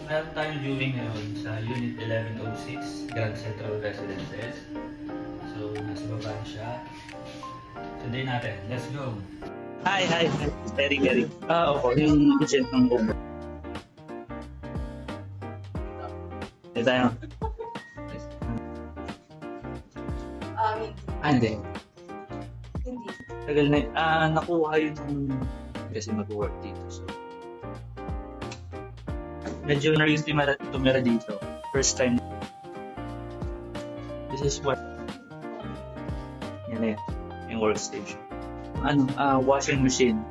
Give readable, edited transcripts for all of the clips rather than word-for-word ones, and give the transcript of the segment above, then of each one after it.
Meron tayong viewing ngayon sa Unit 1106, Grand Central Residences. So, nasa baba na siya. Sunday natin. Let's go! Hi. Very. Opo, yung agent ng Uber. Dito tayo. Hindi. Hindi. Tagal na nakuha yun kasi mag-work dito. So, medyo na-use tumira dito. First time. This is what yan na yun, yung workstation. Washing machine.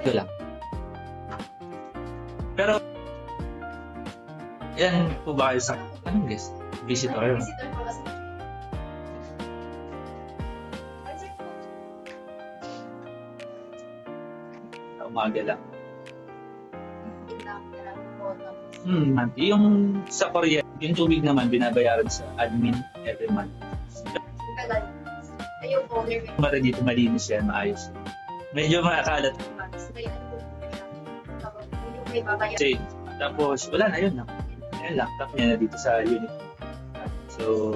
Ito lang. Pero, yan po ba kayo sa, anong guest? Visitor? Visitor po kasi. Umaga lang. Yung sa Korea, yung tubig naman binabayaran sa admin every month. Ayun po, Mara dito malinis yan, maayos. Medyo makakalat. Kasi, tapos wala na yun lang. Ayun lang, tap niya na dito sa unit. So,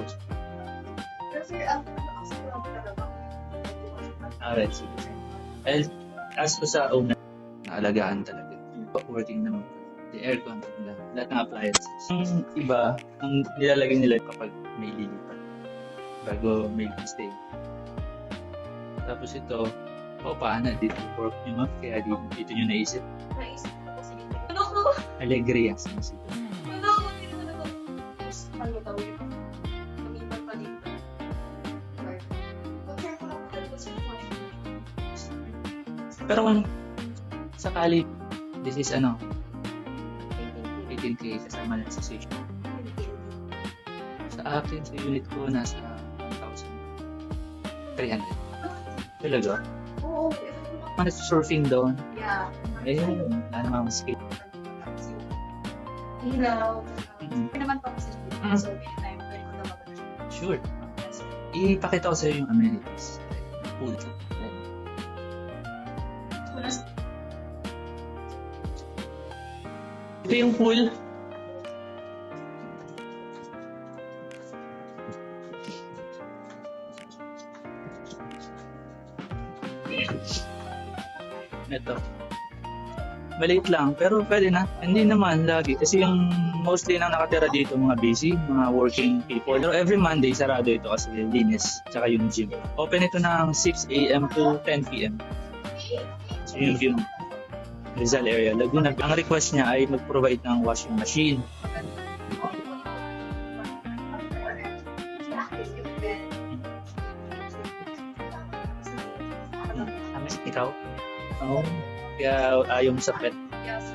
alright, sige. As ko sa owner, naalagaan talaga. Working naman. The aircon, lahat ng appliances. Yung iba, ang nilalagay nila kapag may lilipat bago may stay. Tapos ito, paano dito work nyo ma'am, kaya dito nyo naisip. Naisip ko kasi dito. Ano ko? Alegria sa isip. Ano ko? Ano ko? Tapos, ano tawag ito? Lumipat pa dito. Careful ako talaga sa Pero kung sakali, this is 18K kasama na sa station. Sa akin, sa unit ko, nasa 1,300. Talaga? Oo. Ano surfing doon? Yeah. Ayun, namang skate. Ilaw. Mhm. Hindi naman po kasi Mhm. so anytime pwede ko dapat na siya. Sure. Ipakita ko sa iyo yung amenities. Pool. Ito yung pool. Ito. Maliit lang, pero pwede na. Hindi naman lagi. Kasi yung mostly na nakatira dito, mga busy, mga working people. Pero every Monday, sarado ito kasi linis, tsaka yung gym. Open ito ng 6 a.m. to 10 p.m. So yung view. Rizal area, Laguna. Ang request niya ay mag-provide ng washing machine. Ikaw? Oo. Kaya ayaw mo sa pet. Yes.